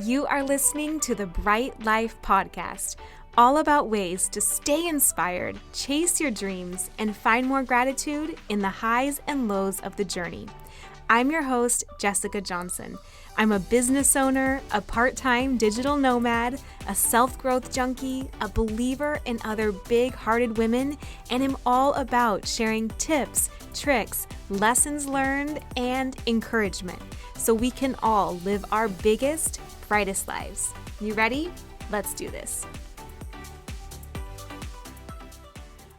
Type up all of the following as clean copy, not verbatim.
You are listening to the Bright Life Podcast, all about ways to stay inspired, chase your dreams, and find more gratitude in the highs and lows of the journey. I'm your host, Jessica Johnson. I'm a business owner, a part-time digital nomad, a self-growth junkie, a believer in other big-hearted women, and am all about sharing tips, tricks, lessons learned, and encouragement so we can all live our biggest, brightest lives. You ready? Let's do this.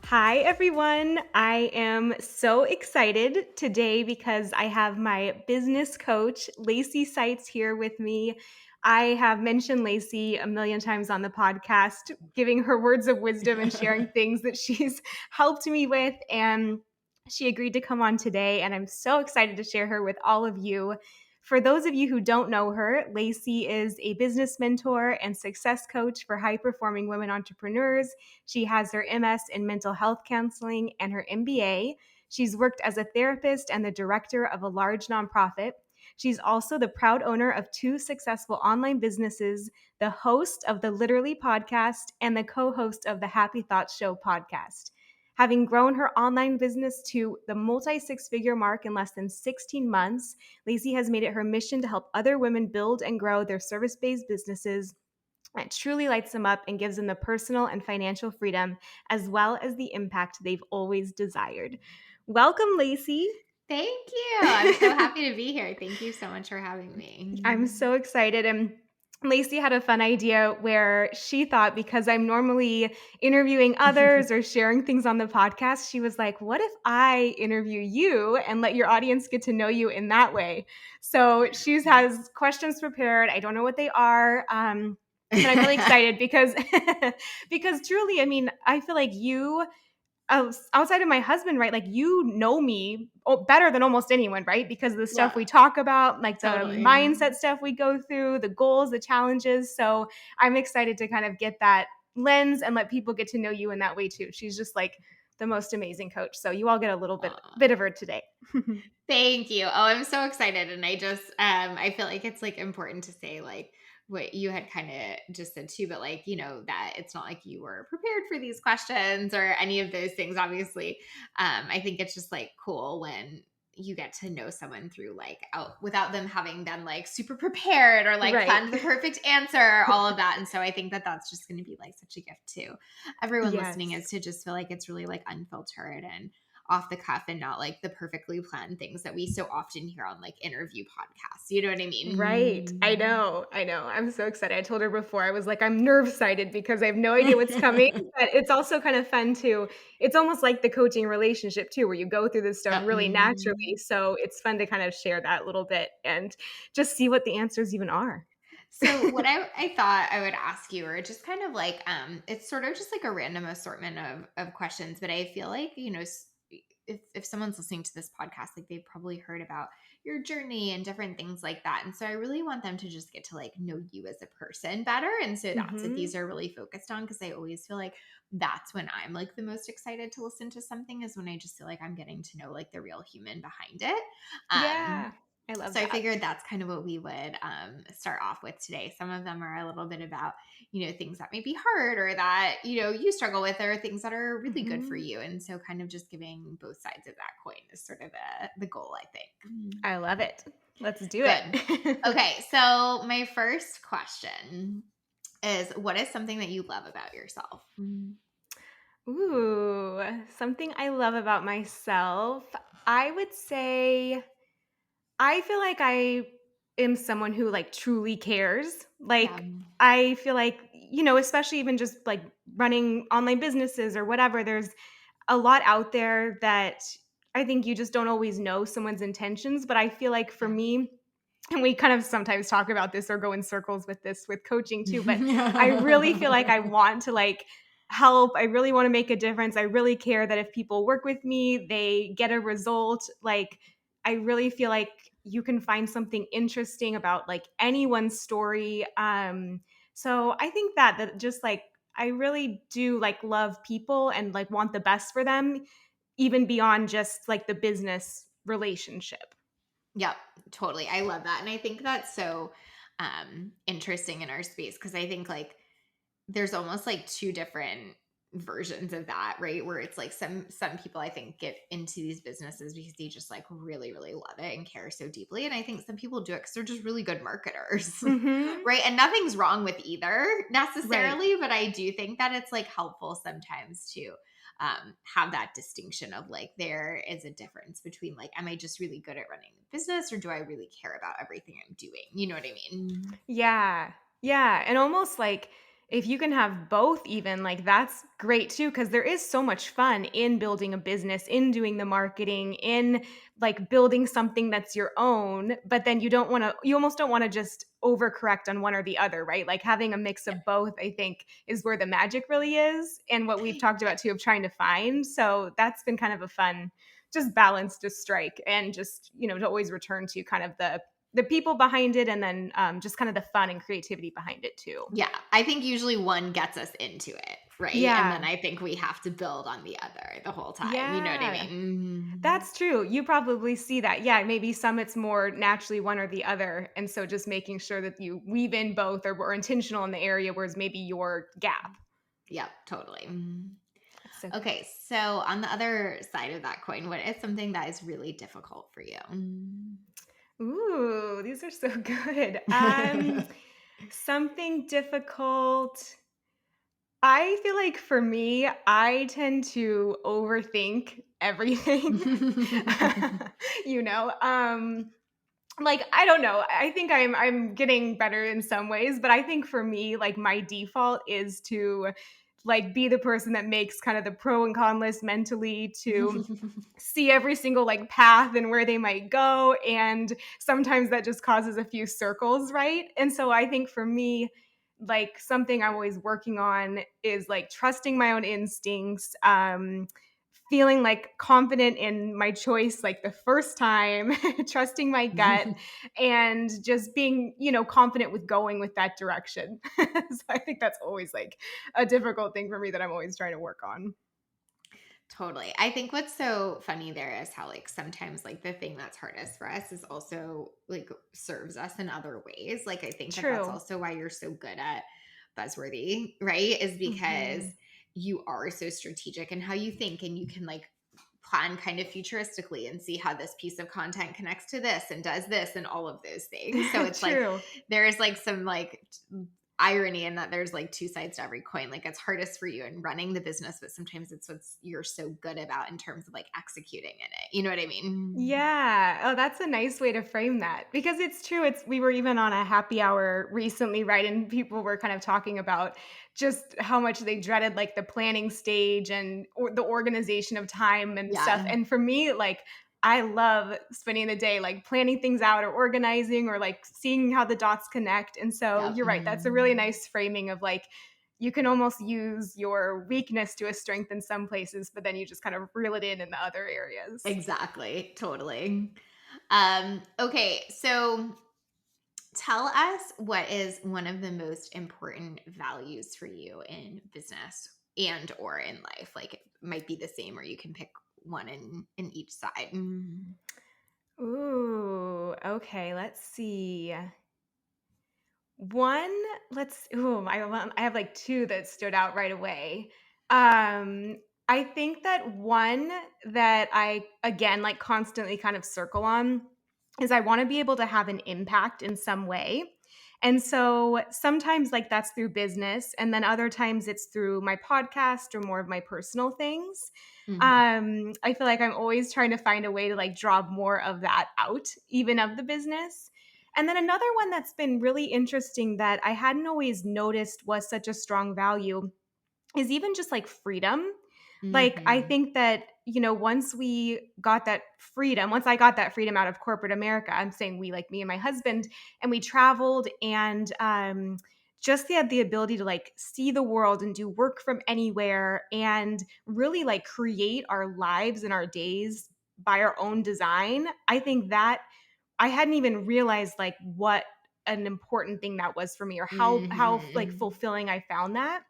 Hi, everyone. I am so excited today because I have my business coach, Lacey Sites, here with me. I have mentioned Lacey a million times on the podcast, giving her words of wisdom and sharing things that she's helped me with. And she agreed to come on today, and I'm so excited to share her with all of you. For those of you who don't know her, Lacey is a business mentor and success coach for high-performing women entrepreneurs. She has her MS in mental health counseling and her MBA. She's worked as a therapist and the director of a large nonprofit. She's also the proud owner of 2 successful online businesses, the host of the Literally podcast, and the co-host of the Happy Thoughts Show podcast. Having grown her online business to the multi-six-figure mark in less than 16 months, Lacey has made it her mission to help other women build and grow their service-based businesses. It truly lights them up and gives them the personal and financial freedom, as well as the impact they've always desired. Welcome, Lacey. Thank you. I'm so happy to be here. Thank you so much for having me. I'm so excited. And Lacey had a fun idea where she thought, because I'm normally interviewing others or sharing things on the podcast, she was like, what if I interview you and let your audience get to know you in that way? So she has questions prepared. I don't know what they are. But I'm really excited because truly, I mean, I feel like you, outside of my husband, right? Like, you know me better than almost anyone, right? Because of the stuff we talk about, like the mindset stuff we go through, the goals, the challenges. So I'm excited to kind of get that lens and let people get to know you in that way too. She's just like the most amazing coach. So you all get a little bit of her today. Thank you. Oh, I'm so excited. And I just, I feel like it's like important to say like what you had kind of just said too, but like, you know, that it's not like you were prepared for these questions or any of those things, obviously. I think it's just like cool when you get to know someone through like out without them having been like super prepared or like planned the perfect answer, all of that. And so I think that that's just going to be like such a gift to everyone listening, is to just feel like it's really like unfiltered and off the cuff and not like the perfectly planned things that we so often hear on like interview podcasts. You know what I mean? Right. I know. I'm so excited. I told her before, I was like, I'm nerve-sighted because I have no idea what's coming. But it's also kind of fun too. It's almost like the coaching relationship too, where you go through this stuff really naturally. So it's fun to kind of share that a little bit and just see what the answers even are. So what I thought I would ask you, or just kind of like, it's sort of just like a random assortment of questions, but I feel like, you know, if someone's listening to this podcast, like they've probably heard about your journey and different things like that. And so I really want them to just get to like know you as a person better. And so that's what these are really focused on, because I always feel like that's when I'm like the most excited to listen to something, is when I just feel like I'm getting to know like the real human behind it. Yeah. I love that. I figured that's kind of what we would start off with today. Some of them are a little bit about, you know, things that may be hard or that, you know, you struggle with, or things that are really good for you. And so kind of just giving both sides of that coin is sort of the goal, I think. I love it. Let's do it. Okay. So my first question is, what is something that you love about yourself? Ooh, something I love about myself. I would say I feel like I am someone who like truly cares. Like, I feel like, you know, especially even just like running online businesses or whatever, there's a lot out there that I think you just don't always know someone's intentions. But I feel like for me, and we kind of sometimes talk about this or go in circles with this with coaching too, but I really feel like I want to like help. I really want to make a difference. I really care that if people work with me, they get a result. Like, I really feel like you can find something interesting about like anyone's story. So I think that just like I really do like love people and like want the best for them, even beyond just like the business relationship. Yep, totally. I love that. And I think that's so interesting in our space, because I think like there's almost like two different versions of that, right? Where it's like some people I think get into these businesses because they just like really really love it and care so deeply, and I think some people do it because they're just really good marketers. Mhm. Right, and nothing's wrong with either Right. necessarily, but I do think that it's like helpful sometimes to have that distinction of like there is a difference between like, am I just really good at running the business, or do I really care about everything I'm doing, you know what I mean? Yeah. Yeah, and almost like if you can have both even, like, that's great too, because there is so much fun in building a business, in doing the marketing, in, like, building something that's your own, but then you almost don't wanna just overcorrect on one or the other, right? Like, having a mix Yep. of both, I think, is where the magic really is and what we've talked Yep. about too of trying to find, so that's been kind of a fun just balance to strike and just, to always return to kind of the people behind it and then just kind of the fun and creativity behind it too. Yeah, I think usually one gets us into it, right? And then Yeah. I think we have to build on the other the whole time. You know what I Yeah. mean? That's true. You probably see that. Yeah, maybe some it's more naturally one or the other. And so just making sure that you weave in both or intentional in the area where it's maybe your gap. Yep, totally. That's so good. Okay, so on the other side of that coin, what is something that is really difficult for you? Ooh, these are so good. Something difficult. I feel like for me, I tend to overthink everything. you know, um, like I don't know. I think I'm getting better in some ways, but I think for me, like my default is to like be the person that makes kind of the pro and con list mentally to see every single like path and where they might go, and sometimes that just causes a few circles, right? And so I think for me, like something I'm always working on is like trusting my own instincts, feeling like confident in my choice like the first time, trusting my gut, and just being, confident with going with that direction. So I think that's always like a difficult thing for me that I'm always trying to work on. Totally. I think what's so funny there is how like sometimes like the thing that's hardest for us is also like serves us in other ways. Like I think that that's True. also why you're so good at buzzworthy, right? Is because Mhm. you are so strategic in how you think, and you can like plan kind of futuristically and see how this piece of content connects to this and does this and all of those things. So it's like True. there is like some like irony in that there's like two sides to every coin. Like it's hardest for you in running the business, but sometimes it's what's you're so good about in terms of like executing in it. You know what I mean? Yeah. Oh, that's a nice way to frame that because it's true. We were even on a happy hour recently, right? And people were kind of talking about just how much they dreaded like the planning stage and the organization of time and stuff. Yeah. And for me, like I love spending the day like planning things out or organizing or like seeing how the dots connect. And so Yep. you're right. That's a really nice framing of like you can almost use your weakness to a strength in some places, but then you just kind of reel it in the other areas. Exactly. Totally. Okay. So tell us what is one of the most important values for you in business and or in life. Like it might be the same, or you can pick one in each side. Ooh, okay, let's see. One, I have like two that stood out right away. Um, I think that one that I again like constantly kind of circle on is I want to be able to have an impact in some way. And so sometimes like that's through business and then other times it's through my podcast or more of my personal things. Mhm. I feel like I'm always trying to find a way to like draw more of that out, even of the business. And then another one that's been really interesting that I hadn't always noticed was such a strong value is even just like freedom. Like, I Mhm. think that, once I got that freedom out of corporate America, I'm saying we, like me and my husband, and we traveled and just had the ability to like see the world and do work from anywhere and really like create our lives and our days by our own design. I think that I hadn't even realized like what an important thing that was for me or how like Mhm. fulfilling I found that.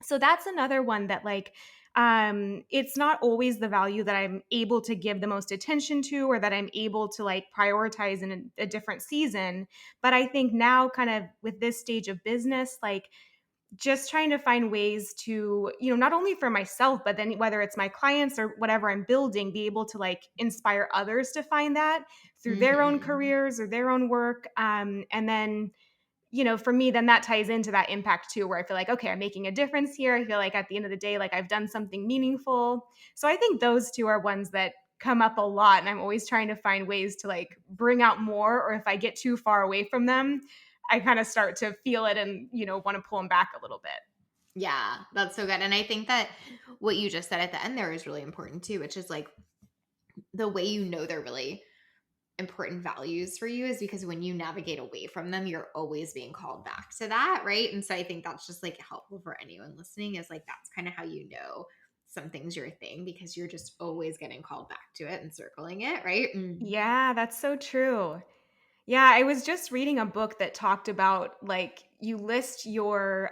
So that's another one that like It's not always the value that I'm able to give the most attention to or that I'm able to like prioritize in a different season. But I think now, kind of with this stage of business, like just trying to find ways to, not only for myself, but then whether it's my clients or whatever I'm building, be able to like inspire others to find that through their own Mhm. careers or their own work. And then, for me, then that ties into that impact too, where I feel like, okay, I'm making a difference here. I feel like at the end of the day, like I've done something meaningful. So I think those two are ones that come up a lot. And I'm always trying to find ways to like bring out more, or if I get too far away from them, I kind of start to feel it and, want to pull them back a little bit. Yeah, that's so good. And I think that what you just said at the end there is really important too, which is like the way you know they're really important values for you is because when you navigate away from them, you're always being called back to that, right? And so I think that's just like helpful for anyone listening is like that's kind of how you know something's your thing because you're just always getting called back to it and circling it, right? Yeah, that's so true. Yeah, I was just reading a book that talked about like you list your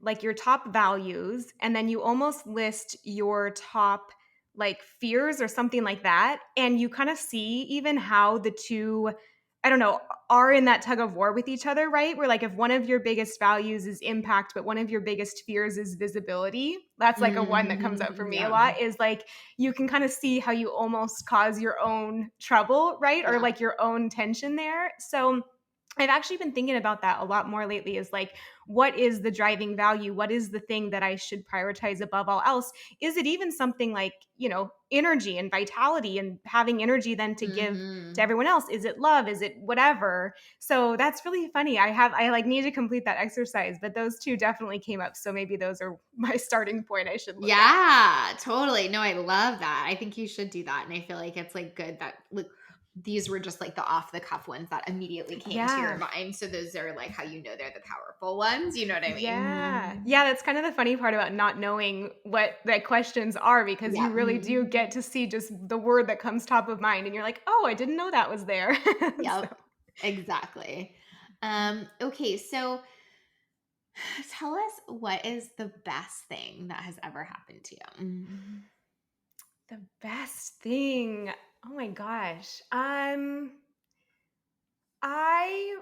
like your top values and then you almost list your top like fears or something like that and you kind of see even how the two, I don't know, are in that tug of war with each other, right? Where like if one of your biggest values is impact but one of your biggest fears is visibility. That's like a one that comes up for me a Yeah. lot is like you can kind of see how you almost cause your own trouble, right? Or Yeah. like your own tension there. So I've actually been thinking about that a lot more lately is like, what is the driving value? What is the thing that I should prioritize above all else? Is it even something like, energy and vitality and having energy then to give to Mhm. everyone else? Is it love? Is it whatever? So that's really funny. I like need to complete that exercise, but those two definitely came up. So maybe those are my starting point I should look at. Yeah, totally. No, I love that. I think you should do that. And I feel like it's like good that like these were just like the off the cuff ones that immediately came to your Yeah. mind. So those are like how you know they're the powerful ones. You know what I Yeah. mean? Yeah, that's kind of the funny part about not knowing what the questions are because Yeah. you really do get to see just the word that comes top of mind and you're like, "Oh, I didn't know that was there." So, Yep. Exactly. Okay, so tell us what is the best thing that has ever happened to you? the best thing. Oh my gosh. I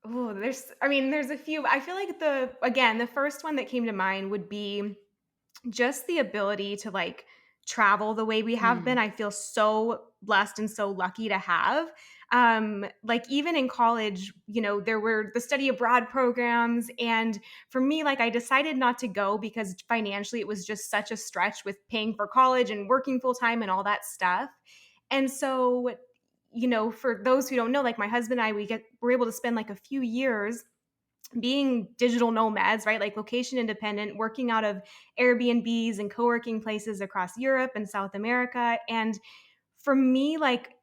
oh, there's a few. I feel like the first one that came to mind would be just the ability to like travel the way we have been. Mm. I feel so blessed and so lucky to have. Like even in college, there were the study abroad programs. And for me, like I decided not to go because financially it was just such a stretch with paying for college and working full time and all that stuff. And so, for those who don't know, like my husband and I, we're able to spend like a few years being digital nomads, right? Like location independent, working out of Airbnbs and co working places across Europe and South America. And for me, like,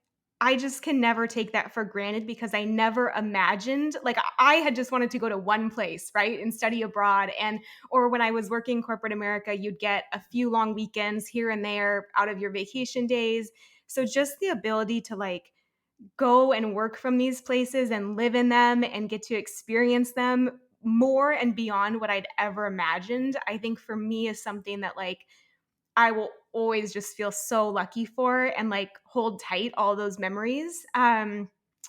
I just can never take that for granted because I never imagined, like, I had just wanted to go to one place, right, and study abroad. Or when I was working corporate America, you'd get a few long weekends here and there out of your vacation days. So just the ability to, like, go and work from these places and live in them and get to experience them more and beyond what I'd ever imagined, I think for me is something that like I will always just feel so lucky for and like hold tight all those memories.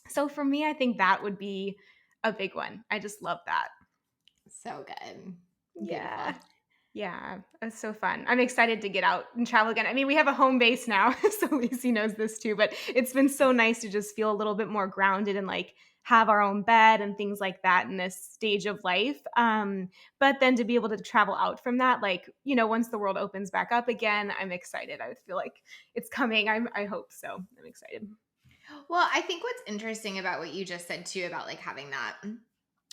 So for me, I think that would be a big one. I just love that. So good. Yeah. Beautiful. Yeah, it's so fun. I'm excited to get out and travel again. I mean, we have a home base now, so Lacey knows this too, but it's been so nice to just feel a little bit more grounded and like have our own bed and things like that in this stage of life. But then to be able to travel out from that, like, once the world opens back up again, I'm excited. I feel like it's coming. I hope so. I'm excited. Well, I think what's interesting about what you just said too about like having that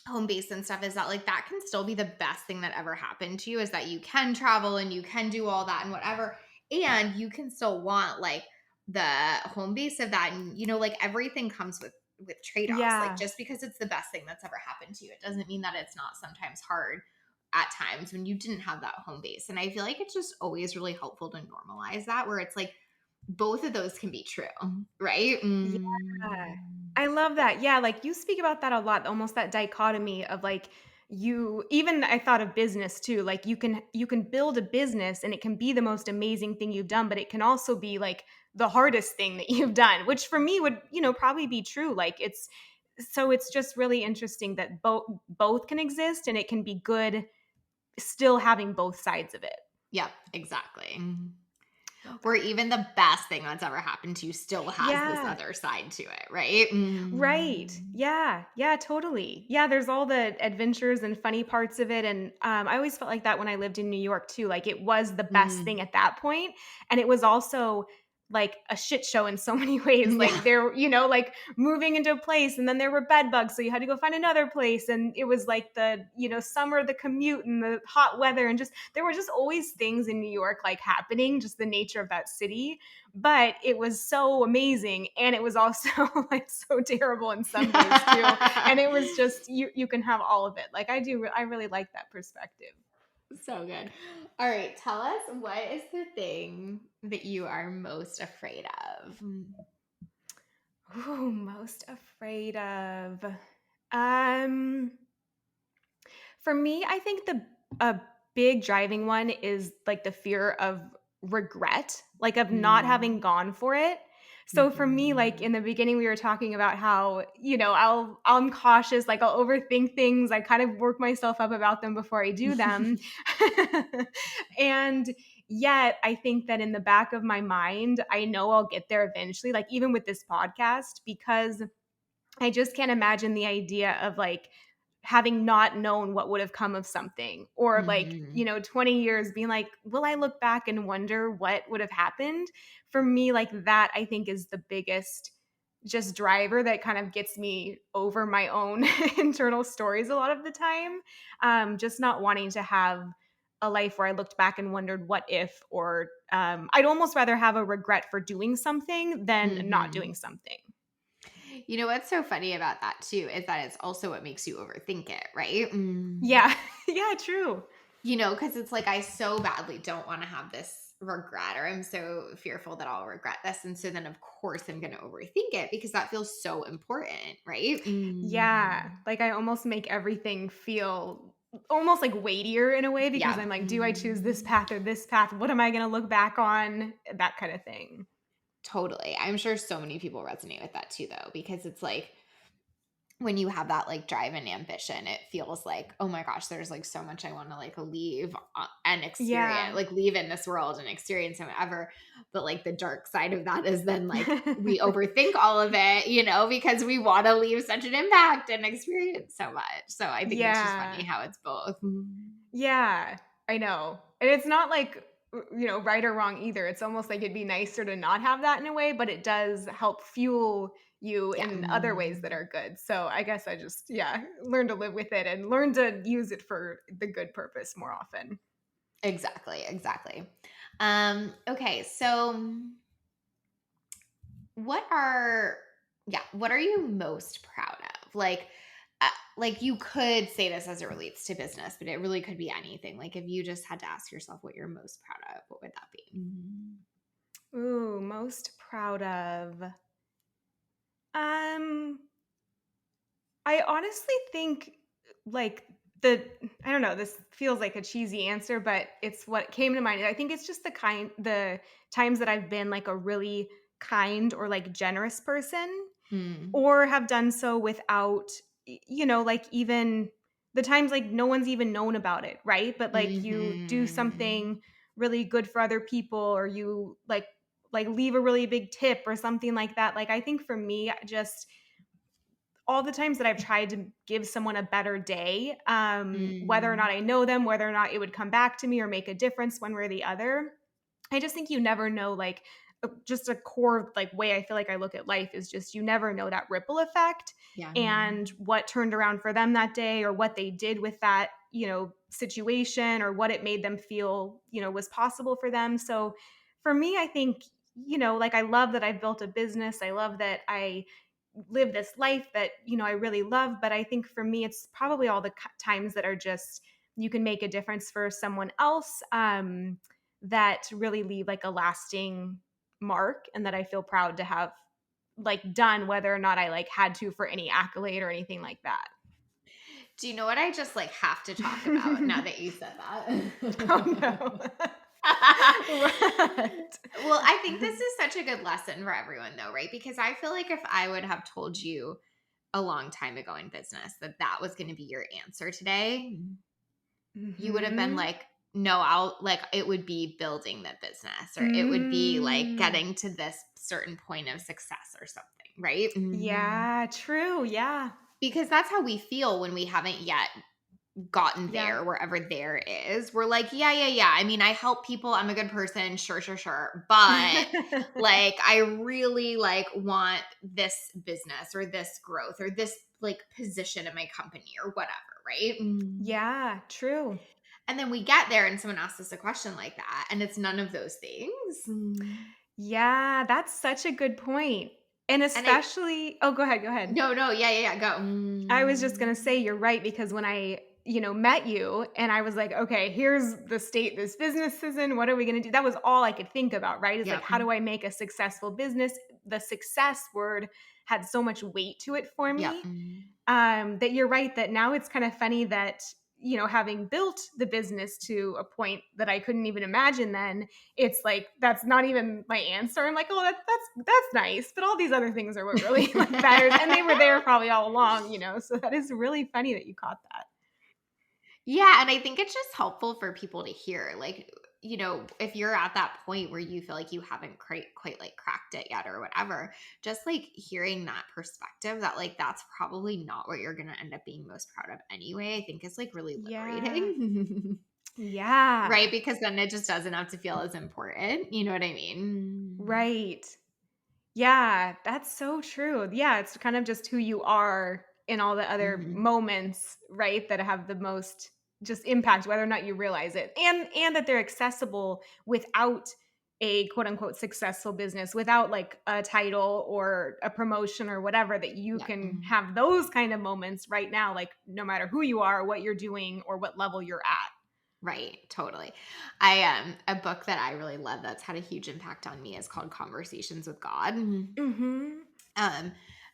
home base and stuff is that like that can still be the best thing that ever happened to you is that you can travel and you can do all that and whatever and you can still want like the home base of that and like everything comes with trade-offs like Yeah. just because it's the best thing that's ever happened to you it doesn't mean that it's not sometimes hard at times when you didn't have that home base and I feel like it's just always really helpful to normalize that where it's like both of those can be true right. Yeah. I love that. Yeah, like you speak about that a lot, almost that dichotomy of like you even I thought of business too, like you can build a business and it can be the most amazing thing you've done, but it can also be like the hardest thing that you've done, which for me would, probably be true. Like it's just really interesting that both can exist and it can be good still having both sides of it. Yep, exactly. Where even the best thing that's ever happened to you still has this Yeah. other side to it, right? Right. Yeah. Yeah, totally. Yeah, there's all the adventures and funny parts of it, and, I always felt like that when I lived in New York too, like, it was the best thing Mm. at that point, and it was also, like, a shit show in so many ways, like, Yeah. there like, moving into a place, and then there were bed bugs, so you had to go find another place, and it was, like, the, summer, the commute, and the hot weather, and just there were just always things in New York, like, happening, just the nature of that city, but it was so amazing, and it was also like so terrible in some days too, and it was just you can have all of it. Like I really like that perspective. So good. All right, tell us, what is the thing that you are most afraid of? Ooh, most afraid of. um For me, I think the a big driving one is like the fear of regret, like of not having Mm. gone for it. So for me, like Mhm. in the beginning, we were talking about how, I'm cautious, like I'll overthink things. I kind of work myself up about them before I do them. And yet I think that in the back of my mind, I know I'll get there eventually, like even with this podcast, because I just can't imagine the idea of like having not known what would have come of something, or like, Mhm. 20 years being like, will I look back and wonder what would have happened? For me, like that, I think is the biggest just driver that kind of gets me over my own internal stories a lot of the time. Just not wanting to have a life where I looked back and wondered what if, or I'd almost rather have a regret for doing something than not doing Mhm. something. You know what's so funny about that too is that it's also what makes you overthink it, right? Yeah. Yeah, true. You know, because it's like I so badly don't want to have this regret, or I'm so fearful that I'll regret this. And so then, of course, I'm going to overthink it because that feels so important, right? Yeah, like, I almost make everything feel almost, like, weightier in a way because Yeah. I'm like, "Do I choose this path or this path? What am I gonna look back on?" That kinda thing. Totally. I'm sure so many people resonate with that too, though, because it's like when you have that like drive and ambition, it feels like, oh my gosh, there's like so much I want to like leave and experience, Yeah. like leave in this world and experience and whatever. But like the dark side of that is then like we overthink all of it, because we want to leave such an impact and experience so much. So I think it's just funny Yeah. how it's both. Yeah, I know. And it's not like, right or wrong either. It's almost like it'd be nicer to not have that in a way, but it does help fuel you Yeah. in other ways that are good. So I guess I just, yeah, learn to live with it and learn to use it for the good purpose more often. Exactly. Exactly. Okay. So What are what are you most proud of? Like you could say this as it relates to business, but it really could be anything. Like if you just had to ask yourself what you're most proud of, what would that be? Ooh, most proud of. Um, I honestly think like the I don't know, this feels like a cheesy answer, but it's what came to mind. I think it's just the times that I've been like a really kind or like generous person, Mm. or have done so without like even the times like no one's even known about it, right? But like you do Mhm. something really good for other people, or you like leave a really big tip or something like that. Like I think for me, just all the times that I've tried to give someone a better day, whether or Mm. not I know them, whether or not it would come back to me or make a difference one way or the other, I just think you never know, like, just a core, like, way I feel like I look at life is just you never know that ripple effect Yeah. and what turned around for them that day or what they did with that, situation or what it made them feel, was possible for them. So for me, I think, like, I love that I've built a business. I love that I live this life that, I really love. But I think for me, it's probably all the times that are just, you can make a difference for someone else. That really leave like a lasting mark and that I feel proud to have like done, whether or not I like had to for any accolade or anything like that. Do you know what I just like have to talk about now that you said Oh, that? no. What? Well, I think this is such a good lesson for everyone though, right? Because I feel like if I would have told you a long time ago in business that that was going to be your answer today, you would have been Mhm. like, no, I'll like it would be building the business or it would be like Mm. getting to this certain point of success or something, right? Yeah, true, yeah. Because that's how we feel when we haven't yet gotten Yeah. there, wherever there is. We're like, yeah, yeah, yeah. I mean, I help people. I'm a good person. Sure, sure, sure. But like, I really like want this business or this growth or this like position in my company or whatever, right? Yeah, true. And then we get there and someone asks us a question like that, and it's none of those things. Yeah, that's such a good point. And And I, especially oh, go ahead, go ahead. no, no, yeah, yeah, yeah, go. I was just gonna say you're right because when I, met you and I was like, okay, here's the state this business is in. What are we gonna do? That was all I could think about, right? Is like, Yep. how do I make a successful business? The success word had so much weight to it for Yep. me. That you're right that now it's kind of funny that, having built the business to a point that I couldn't even imagine then, it's like that's not even my answer. I'm like, oh, that's nice, but all these other things are what really like matters, and they were there probably all along, So that is really funny that you caught that. Yeah, and I think it's just helpful for people to hear. Like, if you're at that point where you feel like you haven't quite like cracked it yet or whatever, just like hearing that perspective that like that's probably not what you're going to end up being most proud of anyway, I think is like really Yeah. liberating. Yeah. Right? Because then it just doesn't have to feel as important. You know what I mean? Right. Yeah, that's so true. Yeah, it's kind of just who you are in all the other Mhm. moments, right, that have the most just impact whether or not you realize it. And that they're accessible without a quote unquote successful business, without like a title or a promotion or whatever, that you Yeah. can Mhm. have those kind of moments right now, like no matter who you are, what you're doing, or what level you're at. Right, totally. I a book that I really love that's had a huge impact on me is called Conversations with God. Mhm. Um,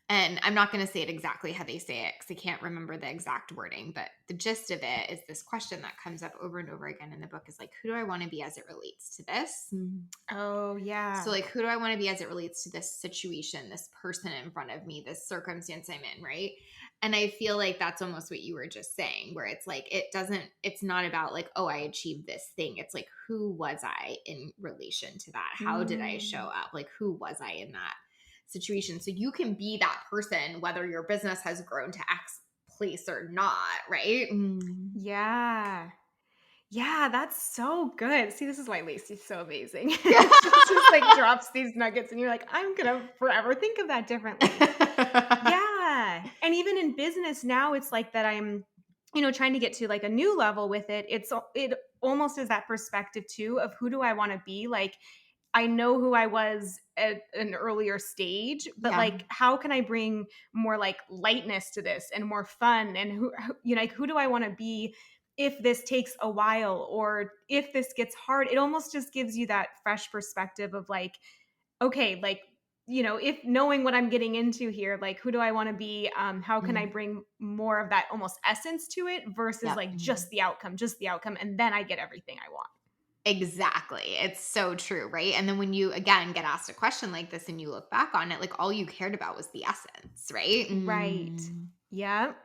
and I'm not going to say it exactly how they say it because I can't remember the exact wording, but the gist of it is this question that comes up over and over again in the book is like, who do I want to be as it relates to this? Oh, So, yeah. like, who do I want to be as it relates to this situation, this person in front of me, this circumstance I'm in, right? And I feel like that's almost what you were just saying, where it's like, it's not about like, oh, I achieved this thing. It's like, who was I in relation to that? How did I show Mm. up? Like, who was I in that situation? So you can be that person, whether your business has grown to X place or not, right? Yeah. Yeah, that's so good. See, this is why Lacey's so amazing. She just like drops these nuggets and you're like, I'm gonna forever think of that differently. Yeah. And even in business now, it's like that I'm, trying to get to like a new level with it. It almost is that perspective too of who do I want to be? Like I know who I was at an earlier stage, but Yeah. like how can I bring more like lightness to this and more fun, and like who do I want to be if this takes a while or if this gets hard? It almost just gives you that fresh perspective of like, okay, like, if knowing what I'm getting into here, like who do I want to be? How can I Mm. bring more of that almost essence to it versus Yep. like just the outcome, and then I get everything I want. Exactly. It's so true, right? And then when you again get asked a question like this and you look back on it, like all you cared about was the essence, right? Right. Yep.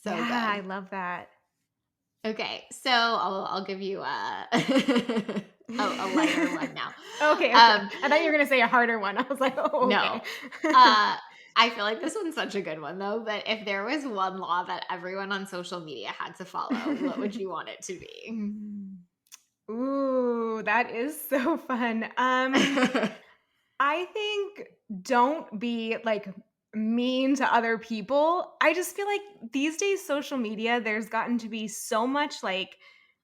So Yeah, I good. love that. Okay, so I'll give you a a lighter one now. Okay, okay. Um, I thought you were gonna say a harder one. I was like, oh, no, okay. I feel like this one's such a good one though. But if there was one law that everyone on social media had to follow, what would you want it to be? Ooh, that is so fun. I think don't be like mean to other people. I just feel like these days, social media, there's gotten to be so much like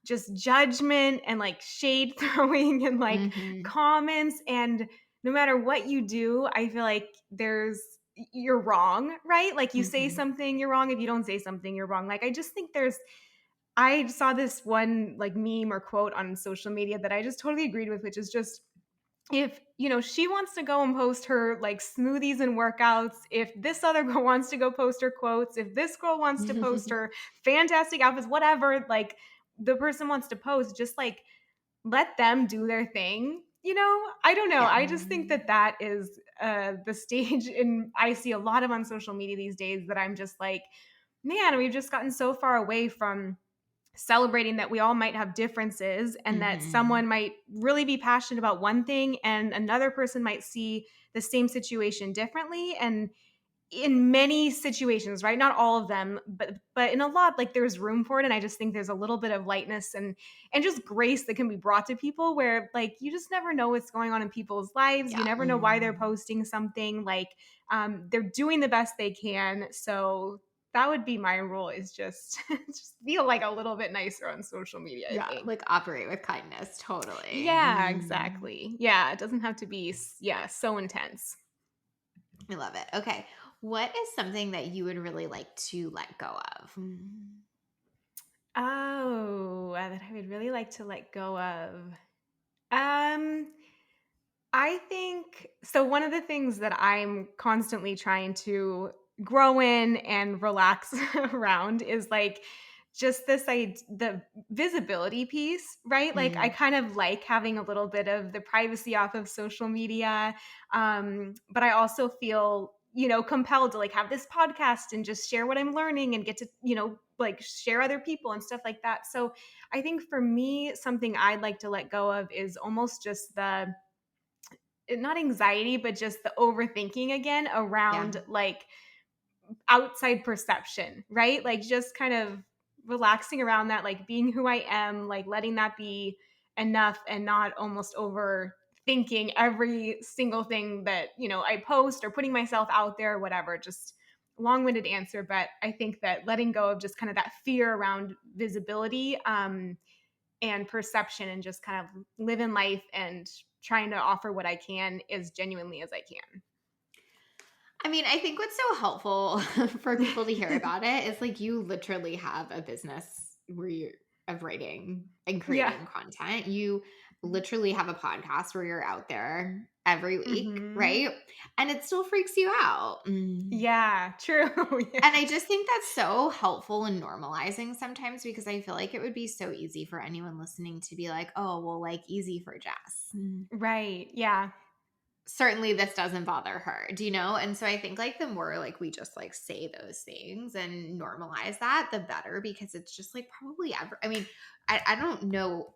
just judgment and like shade throwing and like Hmm. comments. And no matter what you do, I feel like you're wrong, right? Like you say Hmm. something, you're wrong. If you don't say something, you're wrong. Like I just think I saw this one like meme or quote on social media that I just totally agreed with, which is just if, she wants to go and post her like smoothies and workouts, if this other girl wants to go post her quotes, if this girl wants to post her fantastic outfits, whatever, like the person wants to post, just like let them do their thing. I don't know. Yeah. I just think that that is the stage, and I see a lot of on social media these days that I'm just like, man, we've just gotten so far away from celebrating that we all might have differences and that Mhm. someone might really be passionate about one thing and another person might see the same situation differently. And in many situations, right? Not all of them, but in a lot, like there's room for it. And I just think there's a little bit of lightness and just grace that can be brought to people where like you just never know what's going on in people's lives. You Yeah. never know why they're posting something. Like they're doing the best they can. So that would be my rule is just just feel like a little bit nicer on social media, I Yeah, think. like operate with kindness, totally. Yeah, Mm. exactly. Yeah, it doesn't have to be yeah, so intense. I love it. Okay. What is something that you would really like to let go of? Mm. Oh, that I would really like to let go of. Um, I think so. One of the things that I'm constantly trying to grow in and relax around is like just the visibility piece, right? Like I Mm. kind of like having a little bit of the privacy off of social media, but I also feel compelled to like have this podcast and just share what I'm learning and get to like share other people and stuff like that. So I think for me, something I'd like to let go of is almost just the not anxiety, but just the overthinking again Yeah. around like outside perception, right? Like just kind of relaxing around that, like being who I am, like letting that be enough and not almost overthinking every single thing that, I post or putting myself out there or whatever. Just long-winded answer, but I think that letting go of just kind of that fear around visibility and perception and just kind of living life and trying to offer what I can as genuinely as I I mean, I think what's so helpful for people to hear can. about it is like you literally have a business where you're of writing and Yeah. creating content. You literally have a podcast where you're out there every week, Mhm. right? And it still freaks you out. Yeah, true. And Yeah. I just think that's so helpful in normalizing sometimes because I feel like it would be so easy for anyone listening to be like, oh, well, like easy for Jess. Right. Yeah. Certainly this doesn't bother her. Do you know? And so I think like the more like we just like say those things and normalize that, the better because it's just like probably ever. I mean, I don't know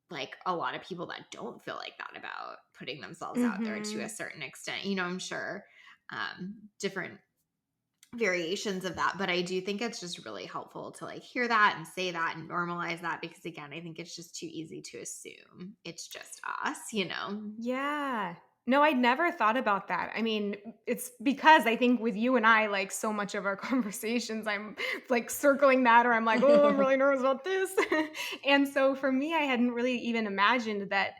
like a lot of people that don't feel like that about putting themselves out there to a Mhm. certain extent. I'm sure different variations of that, but I do think it's just really helpful to like hear that and say that and normalize that because again, I think it's just too easy to assume it's just us. Yeah. No, I'd never thought about that. I mean, it's because I think with you and I, like so much of our conversations, I'm like circling that, or I'm like, oh, I'm really nervous about this. And so for me, I hadn't really even imagined that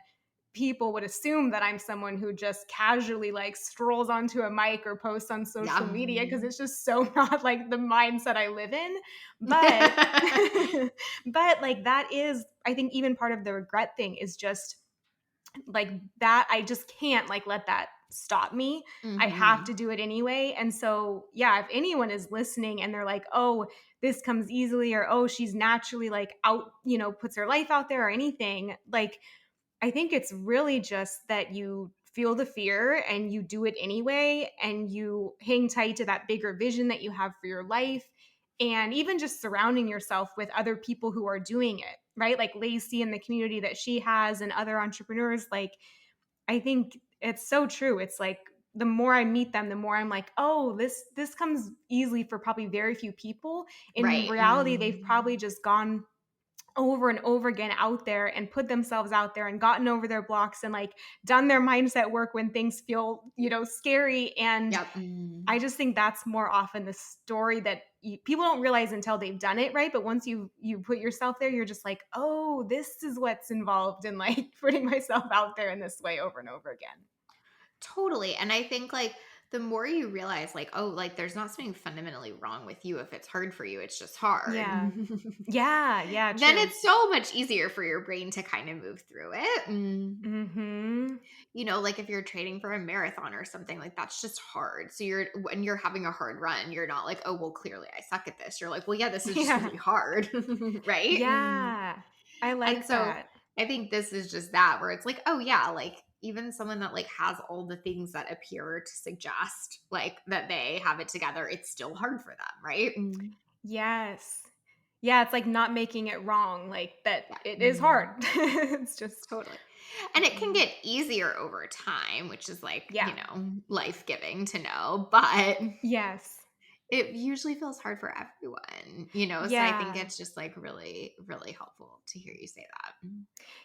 people would assume that I'm someone who just casually like strolls onto a mic or posts on social Yeah. media because it's just so not like the mindset I live in. But but like that is I think even part of the regret thing is just like that I just can't like let that stop me. I have to Mhm. do it anyway. And so, yeah, if anyone is listening and they're like, "Oh, this comes easily," or "Oh, she's naturally like out, puts her life out there," or anything, like I think it's really just that you feel the fear and you do it anyway and you hang tight to that bigger vision that you have for your life and even just surrounding yourself with other people who are doing it, right? Like Lacey and the community that she has and other entrepreneurs like I think it's so true. It's like the more I meet them, the more I'm like, "Oh, this comes easily for probably very few people." In Right. reality, they've probably just gone over and over again out there and put themselves out there and gotten over their blocks and like done their mindset work when things feel, scary. And Yep. I just think that's more often the story that people don't realize until they've done it, right? But once you put yourself there, you're just like, oh, this is what's involved in like putting myself out there in this way over and over again. Totally. And I think like the more you realize like, oh, like there's not something fundamentally wrong with you if it's hard for you, it's just hard. Yeah. Yeah, yeah, Then true. it's so much easier for your brain to kind of move through it. Mhm. Like if you're training for a marathon or something, like that's just hard. So when you're having a hard run, you're not like, oh, well, clearly I suck at this. You're like, well, yeah, this is just Yeah. really hard. Right. Yeah. I And like so that. I think this is just that where it's like, oh yeah, like even someone that like has all the things that appear to suggest like that they have it together, it's still hard for them, right? Yes. Yeah, it's like not making it wrong, like, that Yeah. it is hard. It's just Totally. And it can mhm. get easier over time, which is like, Yeah. life-giving to know, but Yes. it usually feels hard for everyone, so I think Yeah. it's just like really, really helpful to hear you say that.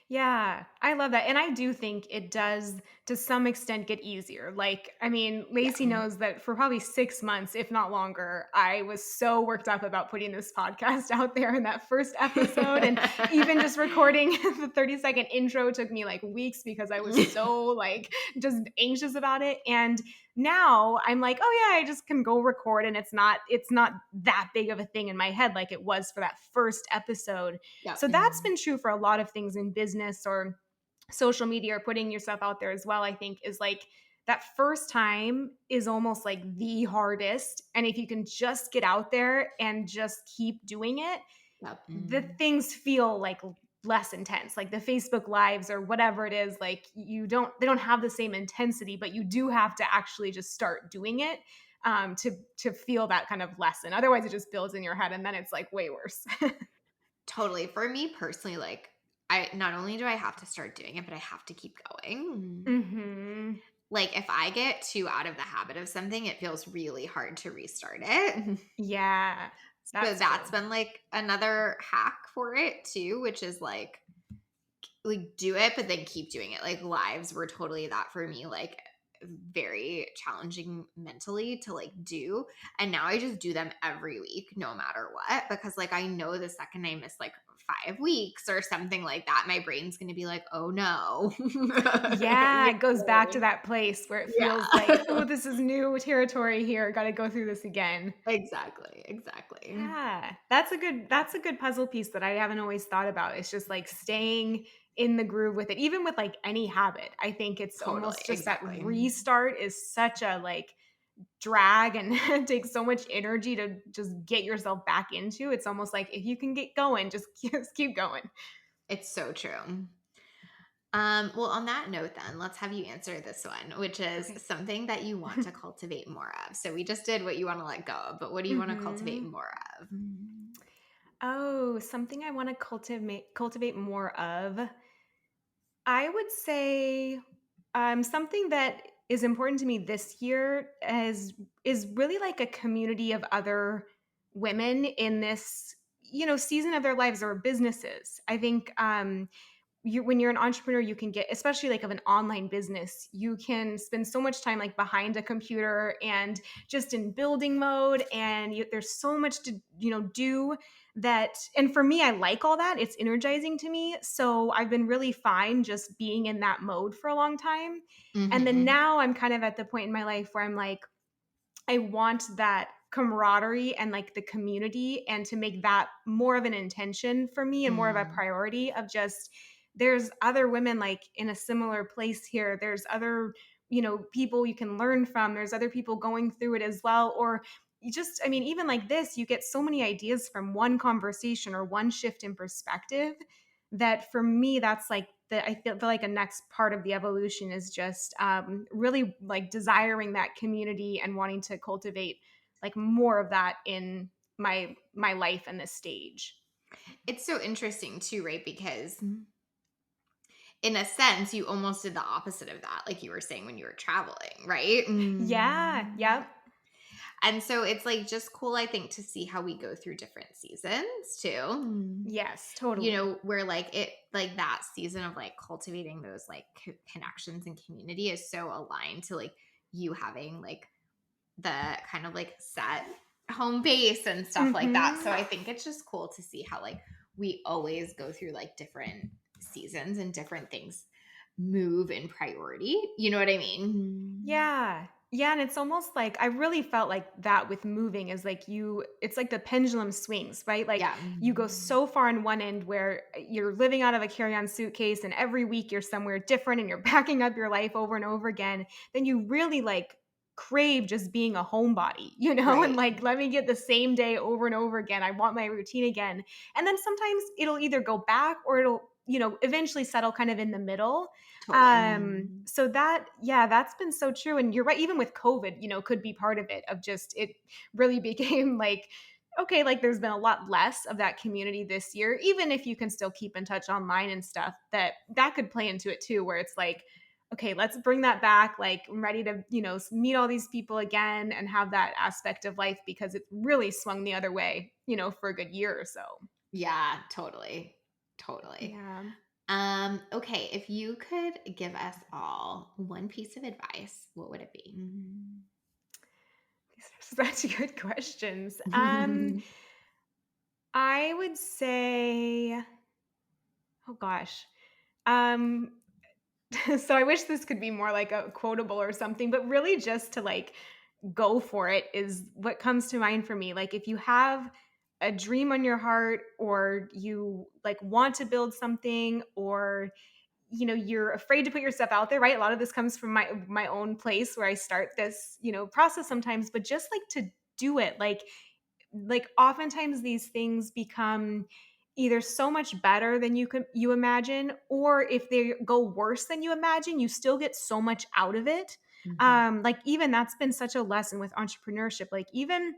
Yeah, I love that, and I do think it does, to some extent, get easier. Like, I mean, Yeah. Lacey knows that for probably 6 months, if not longer, I was so worked up about putting this podcast out there in that first episode, and even just recording the 30-second intro took me, like, weeks because I was so, like, just anxious about it, and now I'm like, "Oh, yeah, I just can go record," and it's not that big of a thing in my head like it was for that first episode. Yep. So that's been true for a lot of things in business or social media or putting yourself out there as well, I think, is like that first time is almost like the hardest. And if you can just get out there and just keep doing it, Yep. the things feel like less intense. Like the Facebook lives or whatever it is, like they don't have the same intensity, but you do have to actually just start doing it to feel that kind of lesson. Otherwise, it just builds in your head and then it's like way worse. Totally. For me personally, like I not only do I have to start doing it, but I have to keep going. Hmm. Like if I get too out of the habit of something, it feels really hard to restart it. Yeah, So that's that's true. been like another hack for it too, which is like do it, but then keep doing it. Like lives were totally that for me, like very challenging mentally to like do. And now I just do them every week, no matter what, because like I know the second I miss like 5 weeks or something like that, my brain's gonna be like, oh no. Yeah, it goes back to that place where it feels like, Yeah. "Oh, this is new territory here, gotta go through this again." Exactly. Exactly. Yeah, that's a good puzzle piece that I haven't always thought about. It's just, like, staying in the groove with it, even with, like, any habit. I think it's Totally. almost just that Exactly. restart is such a, like, drag and it takes so much energy to just get yourself back into. It's almost like if you can get going, just keep going. It's so true. Well, on that note, then let's have you answer this one, which is Okay. something that you want to cultivate more of. So we just did what you want to let go of, but what do you want to cultivate Mhm. more of? Oh, something I wanna cultivate more of. I would say, something that is important to me this year is really like a community of other women in this, season of their lives or businesses. I think, when you're an entrepreneur, you can get, especially like of an online business, you can spend so much time like behind a computer and just in building mode, and there's so much to do that. And for me, I like all that. It's energizing to me, so I've been really fine just being in that mode for a long time. And then Mm-hmm. now I'm kind of at the point in my life where I'm like, I want that camaraderie and like the community, and to make that more of an intention for me and more of a Mm, priority of just, there's other women like in a similar place here. There's other, people you can learn from. There's other people going through it as well. Or you just, I mean, even like this, you get so many ideas from one conversation or one shift in perspective, that for me, that's like I feel like a next part of the evolution is just really like desiring that community and wanting to cultivate like more of that in my life and this stage. it's so interesting too, right? Because in a sense, you almost did the opposite of that, like you were saying when you were traveling, right? Yeah. Yep. And so it's like just cool, I think, to see how we go through different seasons too. Yes. Totally. Where like it, like that season of like cultivating those like connections and community is so aligned to like you having like the kind of like set home base and stuff like that. So Hmm. I think it's just cool to see how like we always go through like different seasons and different things move in priority. You know what I mean? Yeah. Yeah, and it's almost like I really felt like that with moving is like it's like the pendulum swings, right? Like Yeah. you go Mhm. so far on one end where you're living out of a carry-on suitcase and every week you're somewhere different and you're packing up your life over and over again, then you really like crave just being a homebody, and Right. like let me get the same day over and over again. I want my routine again. And then sometimes it'll either go back or it'll, eventually settle kind of in the middle. Totally. Mhm. So that, yeah, that's been so true. And you're right, even with COVID, could be part of it of just it really became like, okay, like there's been a lot less of that community this year, even if you can still keep in touch online and stuff, that could play into it too, where it's like, okay, let's bring that back. Like I'm ready to, meet all these people again and have that aspect of life because it really swung the other way, for a good year or so. Yeah, totally. Totally. Yeah. Okay, if you could give us all one piece of advice, what would it be? These are such good questions. I would say, oh gosh. Um, so I wish this could be more like a quotable or something, but really just to like go for it is what comes to mind for me. Like if you have a dream on your heart or you like want to build something or you're afraid to put yourself out there, right? A lot of this comes from my own place where I start this, process sometimes, but just like to do it. Like oftentimes these things become either so much better than you imagine, or if they go worse than you imagine, you still get so much out of it. Mhm. Like even that's been such a lesson with entrepreneurship. Like even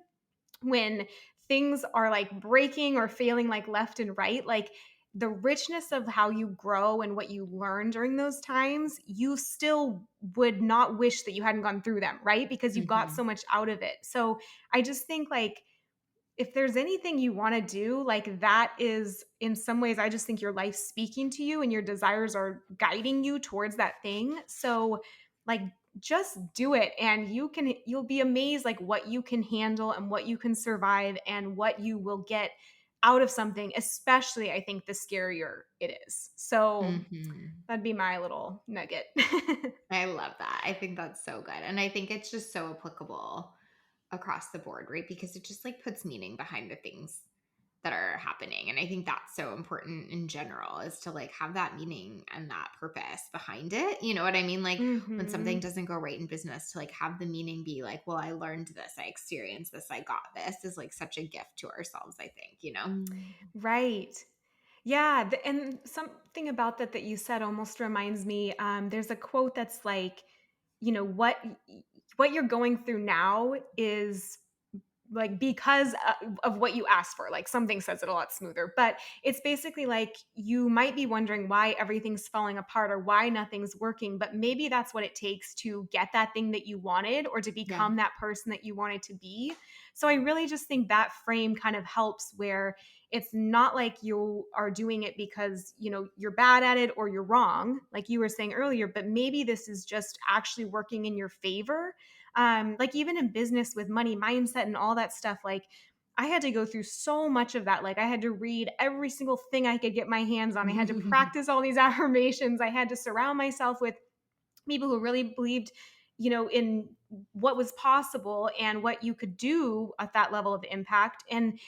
when things are like breaking or failing like left and right, like the richness of how you grow and what you learn during those times, you still would not wish that you hadn't gone through them, right? Because you got so Mhm. much out of it. So I just think like if there's anything you want to do, like that is in some ways, I just think your life's speaking to you and your desires are guiding you towards that thing. So, like, just do it and you'll be amazed like what you can handle and what you can survive and what you will get out of something, especially I think the scarier it is. So, Mhm. that'd be my little nugget. I love that. I think that's so good. And I think it's just so applicable across the board, right? Because it just like puts meaning behind the things that are happening. And I think that's so important in general is to like have that meaning and that purpose behind it. You know what I mean? Like when something Mhm. doesn't go right in business, to like have the meaning be like, well, I learned this, I experienced this, I got this is like such a gift to ourselves, I think, you know? Right. Yeah, and something about that you said almost reminds me. There's a quote that's like, what you're going through now is like because of what you asked for. Like something says it a lot smoother, but it's basically like you might be wondering why everything's falling apart or why nothing's working, but maybe that's what it takes to get that thing that you wanted or to Yeah. become that person that you wanted to be. So I really just think that frame kind of helps where it's not like you are doing it because, you're bad at it or you're wrong, like you were saying earlier, but maybe this is just actually working in your favor. Like even in business with money mindset and all that stuff, like I had to go through so much of that. Like I had to read every single thing I could get my hands on. I had to practice all these affirmations. I had to surround myself with people who really believed, in what was possible and what you could do at that level of impact. And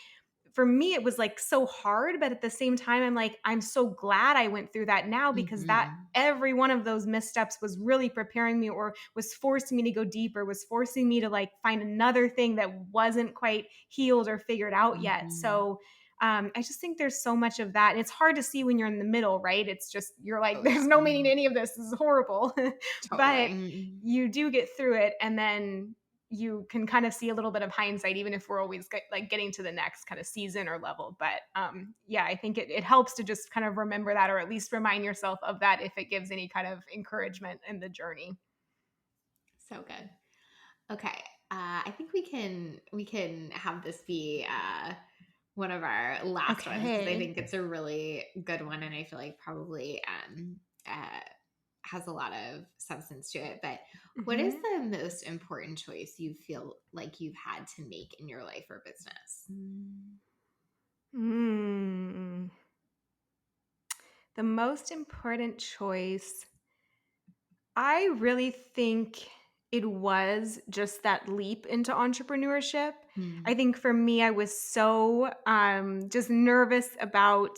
for me it was like so hard, but at the same time I'm like I'm so glad I went through that now because that Mhm. every one of those missteps was really preparing me or was forcing me to go deeper, was forcing me to like find another thing that wasn't quite healed or figured out yet. Mhm. So I just think there's so much of that and it's hard to see when you're in the middle, right? It's just you're like Oh yeah. there's no meaning to Mhm. any of this is horrible. Totally. But Mhm. you do get through it and then you can kind of see a little bit of hindsight, even if we're always like getting to the next kind of season or level. But yeah, I think it helps to just kind of remember that, or at least remind yourself of that if it gives any kind of encouragement in the journey. So good. Okay. I think we can have this be one of our last ones because I Okay. think it's a really good one and I feel like probably uh, has a lot of substance to it. But what is Hmm. the most important choice you feel like you've had to make in your life or business? Mm. The most important choice, I really think. it was just that leap into entrepreneurship. I Mm. think for me, I was so just nervous about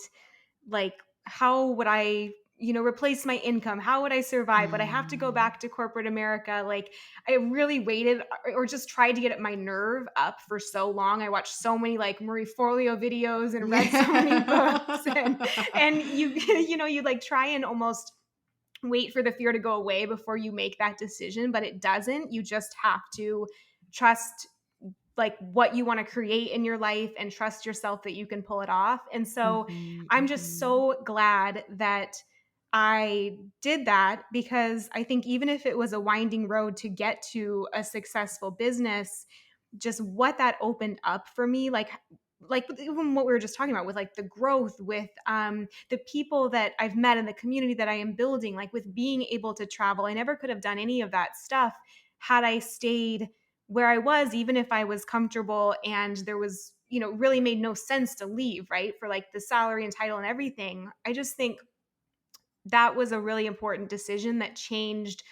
like how would I, replace my income? How would I survive? Would I have to go Mm. back to corporate America? Like I really waited or just tried to get my nerve up for so long. I watched so many like Marie Forleo videos and read so many books and you you like try and almost wait for the fear to go away before you make that decision, but it doesn't. You just have to trust like what you want to create in your life and trust yourself that you can pull it off. And so Mhm, I'm just mhm. so glad that I did that because I think even if it was a winding road to get to a successful business, just what that opened up for me, like even what we were just talking about with like the growth with the people that I've met in the community that I am building, like with being able to travel. I never could have done any of that stuff had I stayed where I was, even if I was comfortable and there was, really made no sense to leave, right? For like the salary and title and everything. I just think that was a really important decision that changed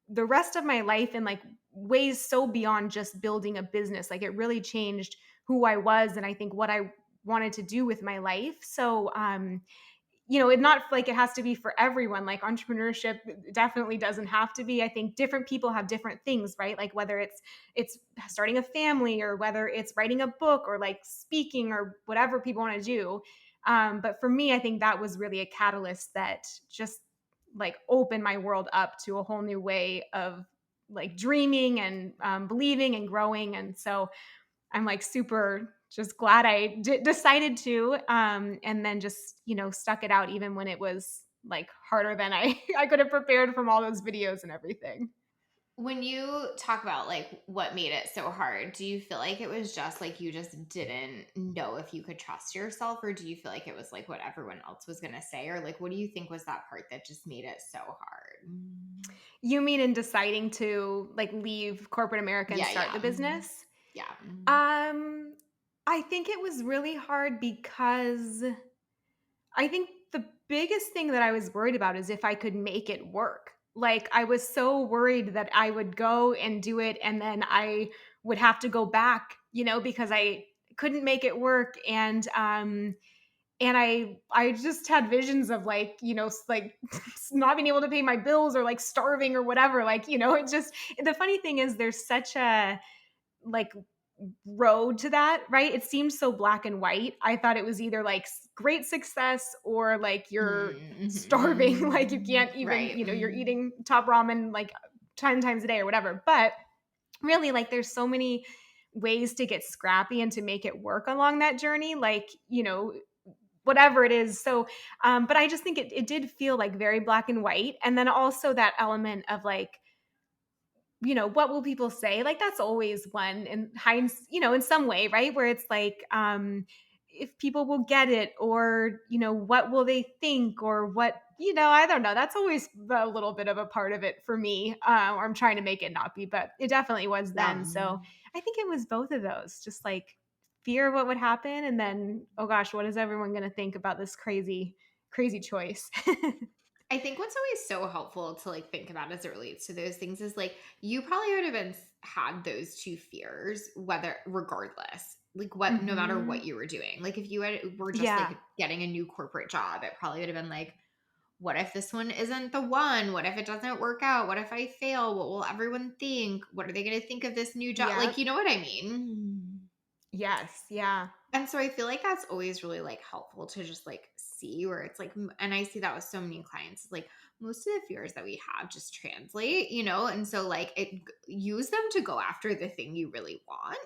the rest of my life in like ways so beyond just building a business. Like it really changed who I was and I think what I wanted to do with my life. So it not like it has to be for everyone. Like entrepreneurship definitely doesn't have to be. I think different people have different things, right? Like whether it's starting a family or whether it's writing a book or like speaking or whatever people want to do. But for me, I think that was really a catalyst that just like opened my world up to a whole new way of like dreaming and believing and growing. And so I'm like super just glad I decided to, and then just stuck it out even when it was like harder than I I could have prepared from all those videos and everything. When you talk about like what made it so hard, do you feel like it was just like you just didn't know if you could trust yourself, or do you feel like it was like what everyone else was going to say, or like what do you think was that part that just made it so hard? You mean in deciding to like leave corporate America and Yeah, start the yeah. business? Yeah. Um, I think it was really hard because I think the biggest thing that I was worried about is if I could make it work. Like I was so worried that I would go and do it and then I would have to go back, because I couldn't make it work and I just had visions of like, like not being able to pay my bills or like starving or whatever. Like, it just the funny thing is there's such a like road to that, right? It seems so black and white. I thought it was either like great success or like you're starving, like you Mm-hmm. can't even, Right. you're eating top ramen like 10 times a day or whatever. But really, like there's so many ways to get scrappy and to make it work along that journey. Like, whatever it is. So, but I just think it did feel like very black and white. And then also that element of like, what will people say? Like that's always one in hinds, in some way, right? Where it's like, if people will get it or, what will they think or what, I don't know. That's always a little bit of a part of it for me. Or I'm trying to make it not be, but it definitely was Yeah. then. So I think it was both of those, just like fear of what would happen. And then, oh gosh, what is everyone going to think about this crazy, crazy choice? I think what's always so helpful to like think about as it relates to those things is like you probably would have been had those two fears whether regardless like what no matter Hmm. what you were doing, like if you were just Yeah. like getting a new corporate job, it probably would have been like, what if this one isn't the one, what if it doesn't work out, what if I fail, what will everyone think, what are they going to think of this new job, Yeah. like you know what I mean. Yes. Yeah. And so I feel like that's always really like helpful to just like see where it's like, and I see that with so many clients, like most of the fears that we have just translate, and so like use them to go after the thing you really want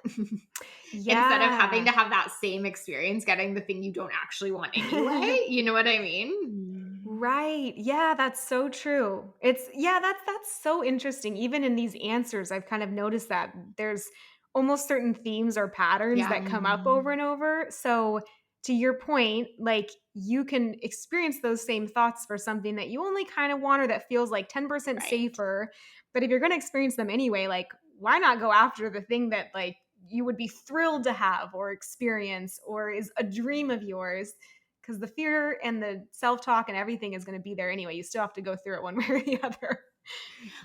instead of having Yeah. to have that same experience getting the thing you don't actually want anyway. You know what I mean? Right. Yeah, that's so true. That's so interesting. Even in these answers, I've kind of noticed that there's almost certain themes or patterns Yeah. that come up over and over. So to your point, like you can experience those same thoughts for something that you only kind of want or that feels like 10% Right. safer. But if you're going to experience them anyway, like why not go after the thing that like you would be thrilled to have or experience or is a dream of yours? Because the fear and the self-talk and everything is going to be there anyway. You still have to go through it one way or the other.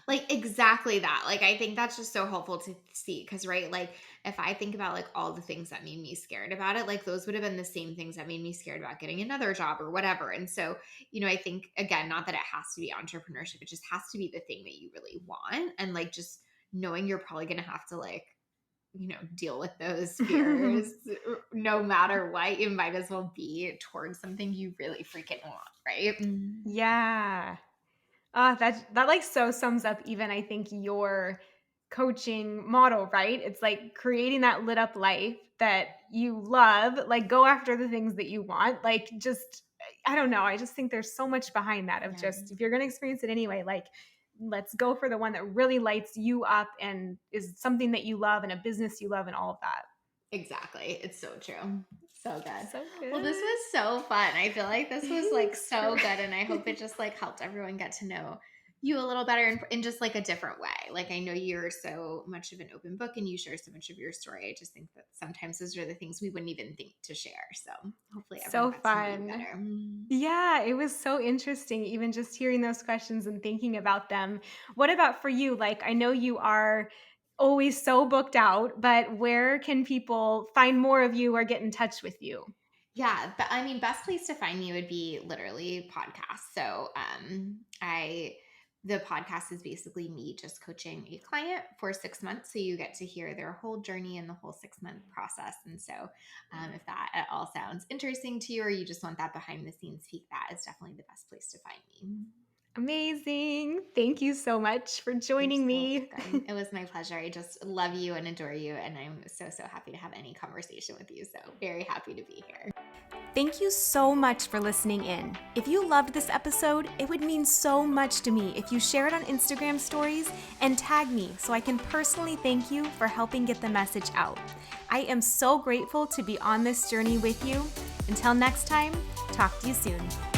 Like, exactly that. Like, I think that's just so helpful to see because, right, like, if I think about, like, all the things that made me scared about it, like, those would have been the same things that made me scared about getting another job or whatever, and so, I think, again, not that it has to be entrepreneurship, it just has to be the thing that you really want, and, like, just knowing you're probably gonna have to, like, deal with those fears no matter what, you might as well be towards something you really freaking want, right? Yeah. That like so sums up even I think your coaching model, right? It's like creating that lit up life that you love, like go after the things that you want. Like just I don't know, I just think there's so much behind that of Yeah. just if you're going to experience it anyway, like let's go for the one that really lights you up and is something that you love and a business you love and all of that. Exactly. It's so true. So good. So Well, this good. was so fun. I feel like this was like Thanks so for good. And I hope it just like helped everyone get to know you a little better in just like a different way. Like, I know you're so much of an open book and you share so much of your story. I just think that sometimes those are the things we wouldn't even think to share. So hopefully everyone so got to know you fun. better. Yeah, it was so interesting, even just hearing those questions and thinking about them. What about for you? Like, I know you are always so booked out, but where can people find more of you or get in touch with you? Yeah, but I mean, best place to find me would be literally podcasts. So, I the podcast is basically me just coaching a client for 6 months, so you get to hear their whole journey and the whole 6 month process. And so, if that at all sounds interesting to you, or you just want that behind the scenes peek, that is definitely the best place to find me. Amazing. Thank you so much for You're joining so me. welcome. It was my pleasure. I just love you and adore you, and I'm so happy to have any conversation with you. So very happy to be here. Thank you so much for listening in. If you loved this episode, it would mean so much to me if you share it on Instagram stories and tag me so I can personally thank you for helping get the message out. I am so grateful to be on this journey with you. Until next time, talk to you soon.